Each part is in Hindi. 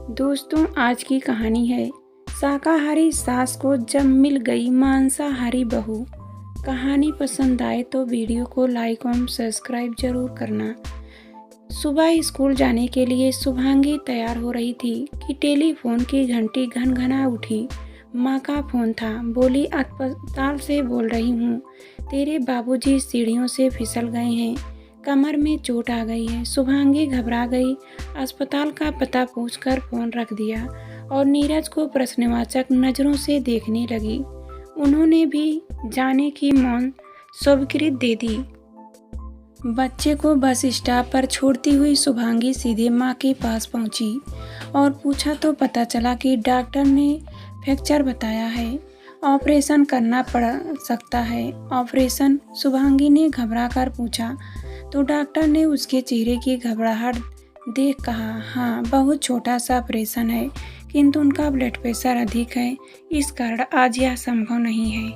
दोस्तों, आज की कहानी है शाकाहारी सास को जब मिल गई मांसाहारी बहू। कहानी पसंद आए तो वीडियो को लाइक और सब्सक्राइब जरूर करना। सुबह स्कूल जाने के लिए शुभांगी तैयार हो रही थी कि टेलीफोन की घंटी घनघना उठी। माँ का फोन था। बोली, अस्पताल से बोल रही हूँ, तेरे बाबूजी सीढ़ियों से फिसल गए हैं, कमर में चोट आ गई है। शुभांगी घबरा गई। अस्पताल का पता पूछकर फोन रख दिया और नीरज को प्रश्नवाचक नज़रों से देखने लगी। उन्होंने भी जाने की मौन स्वीकृति दे दी। बच्चे को बस स्टॉप पर छोड़ती हुई शुभांगी सीधे माँ के पास पहुंची और पूछा तो पता चला कि डॉक्टर ने फ्रैक्चर बताया है, ऑपरेशन करना पड़ सकता है। ऑपरेशन? शुभांगी ने घबरा कर पूछा तो डॉक्टर ने उसके चेहरे की घबराहट देख कहा, हाँ, बहुत छोटा सा ऑपरेशन है, किंतु उनका ब्लड प्रेशर अधिक है, इस कारण आज यह संभव नहीं है।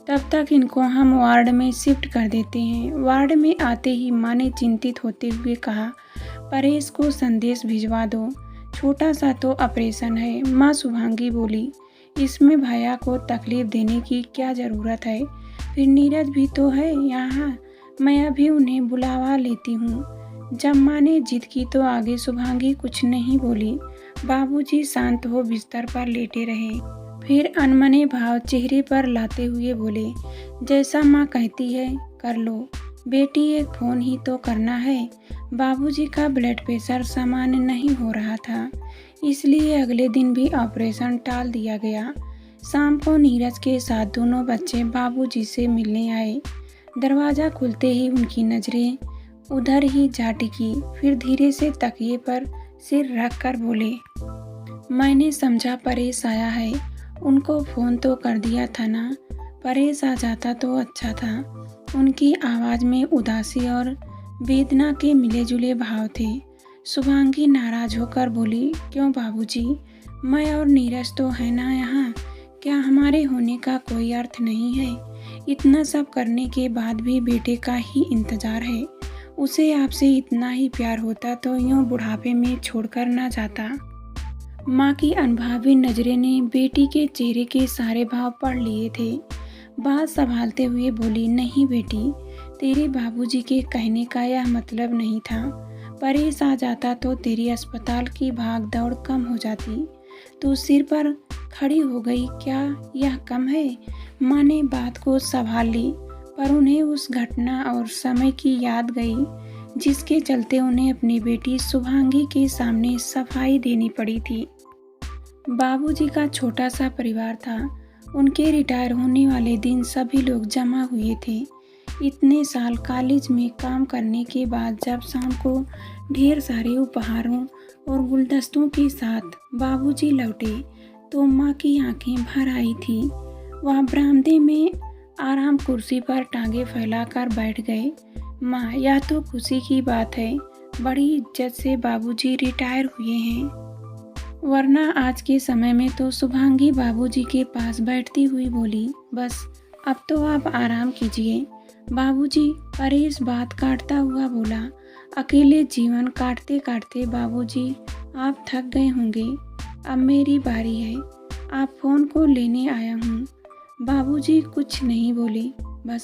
तब तक इनको हम वार्ड में शिफ्ट कर देते हैं। वार्ड में आते ही माँ ने चिंतित होते हुए कहा, परेश को संदेश भिजवा दो, छोटा सा तो ऑपरेशन है। माँ शुभांगी बोली, इसमें भैया को तकलीफ देने की क्या ज़रूरत है, फिर नीरज भी तो है यहाँ, मैं अभी उन्हें बुलावा लेती हूँ। जब माँ ने जिद की तो आगे शुभांगी कुछ नहीं बोली। बाबूजी शांत हो बिस्तर पर लेटे रहे, फिर अनमने भाव चेहरे पर लाते हुए बोले, जैसा माँ कहती है कर लो बेटी, एक फ़ोन ही तो करना है। बाबूजी का ब्लड प्रेशर सामान्य नहीं हो रहा था, इसलिए अगले दिन भी ऑपरेशन टाल दिया गया। शाम को नीरज के साथ दोनों बच्चे बाबूजी से मिलने आए। दरवाज़ा खुलते ही उनकी नज़रें उधर ही जा टिकी, फिर धीरे से तकिए पर सिर रख कर बोले, मैंने समझा परेश आया है, उनको फ़ोन तो कर दिया था ना, परेश आ जाता तो अच्छा था। उनकी आवाज़ में उदासी और वेदना के मिले जुले भाव थे। शुभांगी नाराज़ होकर बोली, क्यों बाबूजी, मैं और नीरज तो है ना यहाँ, क्या हमारे होने का कोई अर्थ नहीं है? इतना सब करने के बाद भी बेटे का ही इंतज़ार है। उसे आपसे इतना ही प्यार होता तो यूँ बुढ़ापे में छोड़कर ना जाता। माँ की अनुभवी नज़रें ने बेटी के चेहरे के सारे भाव पढ़ लिए थे। बात संभालते हुए बोली, नहीं बेटी, तेरे बाबूजी के कहने का यह मतलब नहीं था। परेश आ जाता तो तेरी अस्पताल की भाग दौड़ कम हो जाती। तू सिर पर खड़ी हो गई, क्या यह कम है? माँ ने बात को संभाल ली, पर उन्हें उस घटना और समय की याद गई जिसके चलते उन्हें अपनी बेटी शुभांगी के सामने सफाई देनी पड़ी थी। बाबूजी का छोटा सा परिवार था। उनके रिटायर होने वाले दिन सभी लोग जमा हुए थे। इतने साल कॉलेज में काम करने के बाद जब शाम को ढेर सारे उपहारों और गुलदस्तों के साथ बाबूजी लौटे तो माँ की आंखें भर आई थी। वह बरामदे में आराम कुर्सी पर टांगे फैलाकर बैठ गए। माँ, यह तो खुशी की बात है, बड़ी इज्जत से बाबूजी रिटायर हुए हैं, वरना आज के समय में तो शुभांगी बाबूजी के पास बैठती हुई बोली, बस अब तो आप आराम कीजिए। बाबूजी, परेश बात काटता हुआ बोला, अकेले जीवन काटते काटते बाबूजी आप थक गए होंगे, अब मेरी बारी है, आप फ़ोन को लेने आया हूँ। बाबूजी कुछ नहीं बोले, बस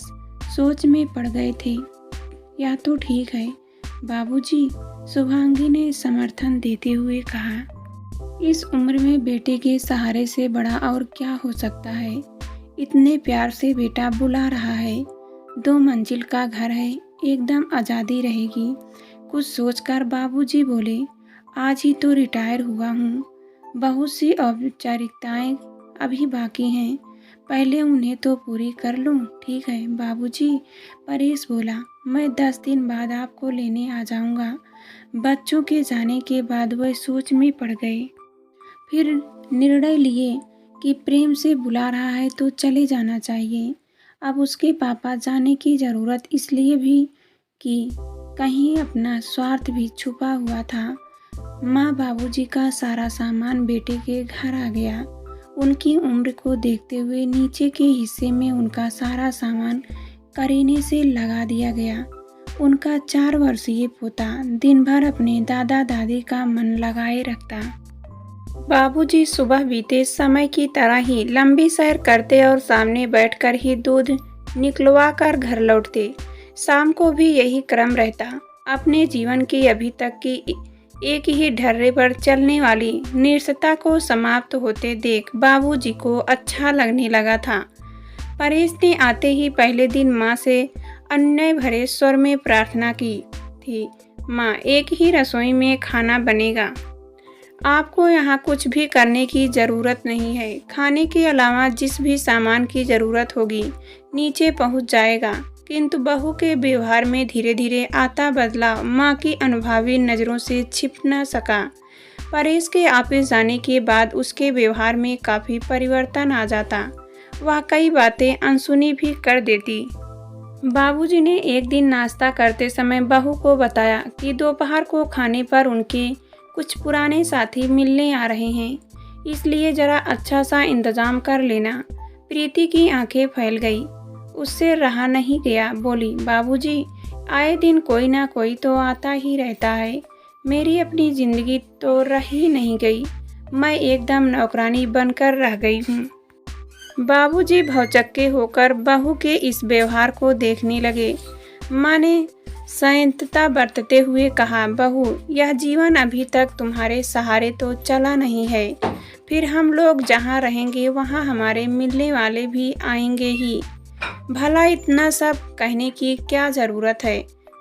सोच में पड़ गए थे। या तो ठीक है बाबूजी, शुभांगी ने समर्थन देते हुए कहा, इस उम्र में बेटे के सहारे से बड़ा और क्या हो सकता है। इतने प्यार से बेटा बुला रहा है, 2 मंजिल का घर है, एकदम आज़ादी रहेगी। कुछ सोचकर बाबूजी बोले, आज ही तो रिटायर हुआ हूँ, बहुत सी औपचारिकताएं अभी बाकी हैं, पहले उन्हें तो पूरी कर लूँ। ठीक है बाबूजी, परेश बोला, मैं 10 दिन बाद आपको लेने आ जाऊँगा। बच्चों के जाने के बाद वह सोच में पड़ गए, फिर निर्णय लिए कि प्रेम से बुला रहा है तो चले जाना चाहिए। अब उसके पापा जाने की ज़रूरत इसलिए भी कि कहीं अपना स्वार्थ भी छुपा हुआ था। माँ बाबूजी का सारा सामान बेटे के घर आ गया। उनकी उम्र को देखते हुए नीचे के हिस्से में उनका सारा सामान करीने से लगा दिया गया। उनका 4 वर्षीय पोता दिन भर अपने दादा दादी का मन लगाए रखता। बाबूजी सुबह बीते समय की तरह ही लंबी सैर करते और सामने बैठकर ही दूध निकलवा कर घर लौटते। शाम को भी यही क्रम रहता। अपने जीवन की अभी तक की एक ही ढर्रे पर चलने वाली निरसता को समाप्त होते देख बाबूजी को अच्छा लगने लगा था। परेश ने आते ही पहले दिन माँ से अन्य भरे स्वर में प्रार्थना की थी, माँ एक ही रसोई में खाना बनेगा, आपको यहाँ कुछ भी करने की ज़रूरत नहीं है। खाने के अलावा जिस भी सामान की ज़रूरत होगी नीचे पहुँच जाएगा। किंतु बहू के व्यवहार में धीरे धीरे आता बदलाव माँ की अनुभवी नज़रों से छिप न सका। परेश के ऑफिस जाने के बाद उसके व्यवहार में काफ़ी परिवर्तन आ जाता। वह कई बातें अनसुनी भी कर देती। बाबूजी ने एक दिन नाश्ता करते समय बहू को बताया कि दोपहर को खाने पर उनके कुछ पुराने साथी मिलने आ रहे हैं, इसलिए ज़रा अच्छा सा इंतज़ाम कर लेना। प्रीति की आंखें फैल गई, उससे रहा नहीं गया। बोली, बाबूजी आए दिन कोई ना कोई तो आता ही रहता है, मेरी अपनी ज़िंदगी तो रह ही नहीं गई, मैं एकदम नौकरानी बनकर रह गई हूँ। बाबूजी भौचक्के होकर बहू के इस व्यवहार को देखने लगे। माँ ने संयंत्रता बरतते हुए कहा, बहू यह जीवन अभी तक तुम्हारे सहारे तो चला नहीं है, फिर हम लोग जहाँ रहेंगे वहाँ हमारे मिलने वाले भी आएंगे ही। भला इतना सब कहने की क्या ज़रूरत है,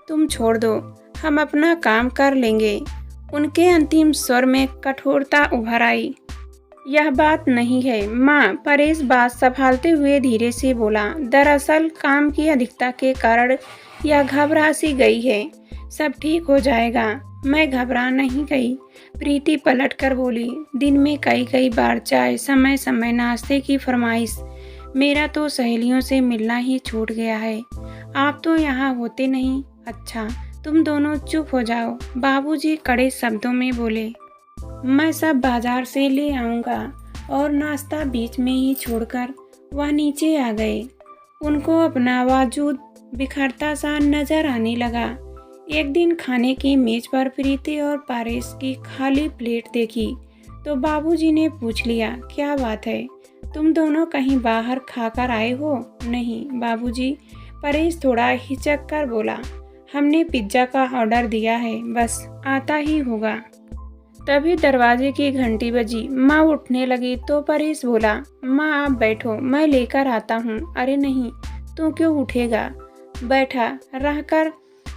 तुम छोड़ दो, हम अपना काम कर लेंगे। उनके अंतिम स्वर में कठोरता उभर आई। यह बात नहीं है माँ, परेश बात संभालते हुए धीरे से बोला, दरअसल काम की अधिकता के कारण यह घबरा सी गई है, सब ठीक हो जाएगा। मैं घबरा नहीं गई, प्रीति पलट कर बोली, दिन में कई बार चाय, समय समय नाश्ते की फरमाइश, मेरा तो सहेलियों से मिलना ही छूट गया है, आप तो यहाँ होते नहीं। अच्छा तुम दोनों चुप हो जाओ, बाबूजी कड़े शब्दों में बोले, मैं सब बाजार से ले आऊँगा। और नाश्ता बीच में ही छोड़कर वह नीचे आ गए। उनको अपना वजूद बिखरता सा नजर आने लगा। एक दिन खाने की मेज पर प्रीति और परेश की खाली प्लेट देखी तो बाबूजी ने पूछ लिया, क्या बात है, तुम दोनों कहीं बाहर खाकर आए हो? नहीं बाबूजी, परेश थोड़ा हिचक कर बोला, हमने पिज्ज़ा का ऑर्डर दिया है, बस आता ही होगा। तभी दरवाजे की घंटी बजी। माँ उठने लगी तो परेश बोला, माँ आप बैठो, मैं लेकर आता हूँ। अरे नहीं, तू क्यों उठेगा, बैठा रहकर।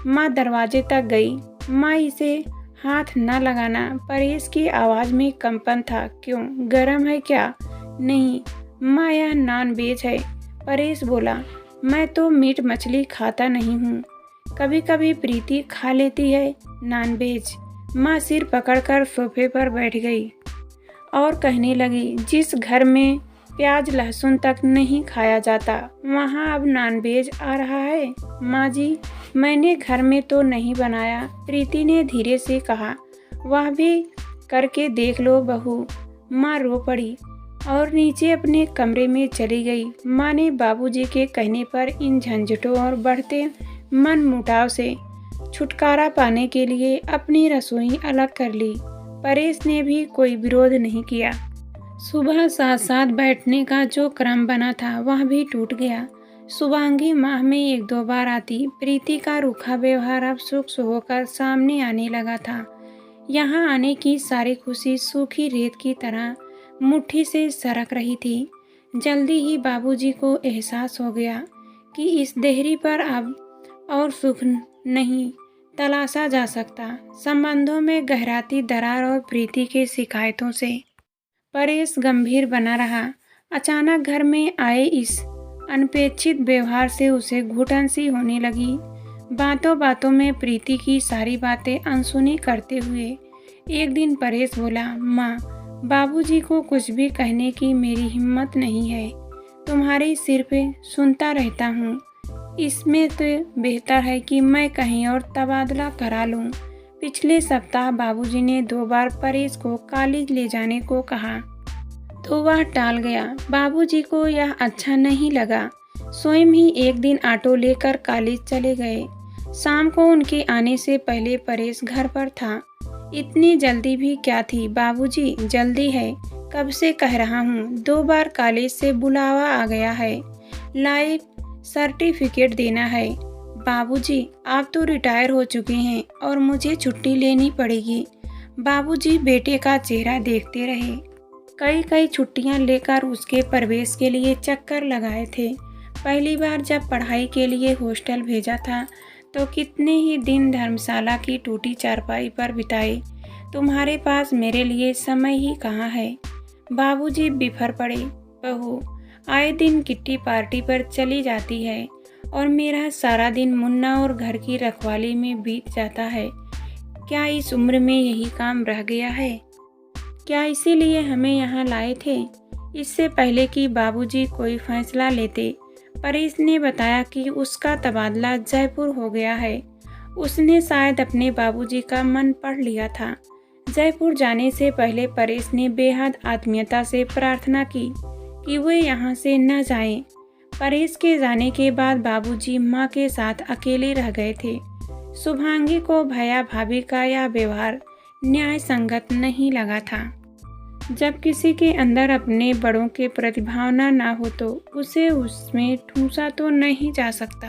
माँ दरवाजे तक गई। माँ इसे हाथ न लगाना। परेश की आवाज़ में कंपन था। क्यों, गरम है क्या? नहीं माँ, यह नॉन वेज है। परेश बोला, मैं तो मीट मछली खाता नहीं हूँ, कभी कभी प्रीति खा लेती है नॉन वेज। माँ सिर पकड़कर सोफे पर बैठ गई और कहने लगी, जिस घर में प्याज लहसुन तक नहीं खाया जाता वहाँ अब नॉनवेज आ रहा है। माँ जी, मैंने घर में तो नहीं बनाया, प्रीति ने धीरे से कहा। वह भी करके देख लो बहू। माँ रो पड़ी और नीचे अपने कमरे में चली गई। माँ ने बाबूजी के कहने पर इन झंझटों और बढ़ते मन मुटाव से छुटकारा पाने के लिए अपनी रसोई अलग कर ली। परेश ने भी कोई विरोध नहीं किया। सुबह साथ साथ बैठने का जो क्रम बना था वह भी टूट गया। शुभांगी माह में 1-2 बार आती। प्रीति का रूखा व्यवहार अब सूक्ष्म होकर सामने आने लगा था। यहाँ आने की सारी खुशी सूखी रेत की तरह मुट्ठी से सरक रही थी। जल्दी ही बाबूजी को एहसास हो गया कि इस देहरी पर अब और सुख नहीं तलाशा जा सकता। संबंधों में गहराती दरार और प्रीति के शिकायतों से परेश गंभीर बना रहा। अचानक घर में आए इस अनपेक्षित व्यवहार से उसे घुटन सी होने लगी। बातों बातों में प्रीति की सारी बातें अनसुनी करते हुए एक दिन परेश बोला, माँ, बाबूजी को कुछ भी कहने की मेरी हिम्मत नहीं है, तुम्हारे सिर पे सुनता रहता हूँ। इसमें तो बेहतर है कि मैं कहीं और तबादला करा लूं। पिछले सप्ताह बाबूजी ने 2 बार परेश को कॉलेज ले जाने को कहा तो वह टाल गया। बाबूजी को यह अच्छा नहीं लगा। स्वयं ही एक दिन ऑटो लेकर कॉलेज चले गए। शाम को उनके आने से पहले परेश घर पर था। इतनी जल्दी भी क्या थी बाबूजी? जल्दी है, कब से कह रहा हूँ। 2 बार कॉलेज से बुलावा आ गया है, लाइफ सर्टिफिकेट देना है। बाबूजी आप तो रिटायर हो चुके हैं और मुझे छुट्टी लेनी पड़ेगी। बाबूजी बेटे का चेहरा देखते रहे। कई छुट्टियां लेकर उसके प्रवेश के लिए चक्कर लगाए थे। पहली बार जब पढ़ाई के लिए हॉस्टल भेजा था तो कितने ही दिन धर्मशाला की टूटी चारपाई पर बिताए। तुम्हारे पास मेरे लिए समय ही कहाँ है। बाबूजी बिफर पड़े। बहू आए दिन किट्टी पार्टी पर चली जाती है और मेरा सारा दिन मुन्ना और घर की रखवाली में बीत जाता है। क्या इस उम्र में यही काम रह गया है? क्या इसीलिए हमें यहाँ लाए थे? इससे पहले कि बाबूजी कोई फैसला लेते, परेश ने बताया कि उसका तबादला जयपुर हो गया है। उसने शायद अपने बाबूजी का मन पढ़ लिया था। जयपुर जाने से पहले परेश ने बेहद आत्मीयता से प्रार्थना की कि वे यहाँ से न जाएं। परेश के जाने के बाद बाबूजी माँ के साथ अकेले रह गए थे। शुभांगी को भैया भाभी का यह व्यवहार न्याय संगत नहीं लगा था। जब किसी के अंदर अपने बड़ों के प्रति भावना ना हो तो उसे उसमें ठूंसा तो नहीं जा सकता।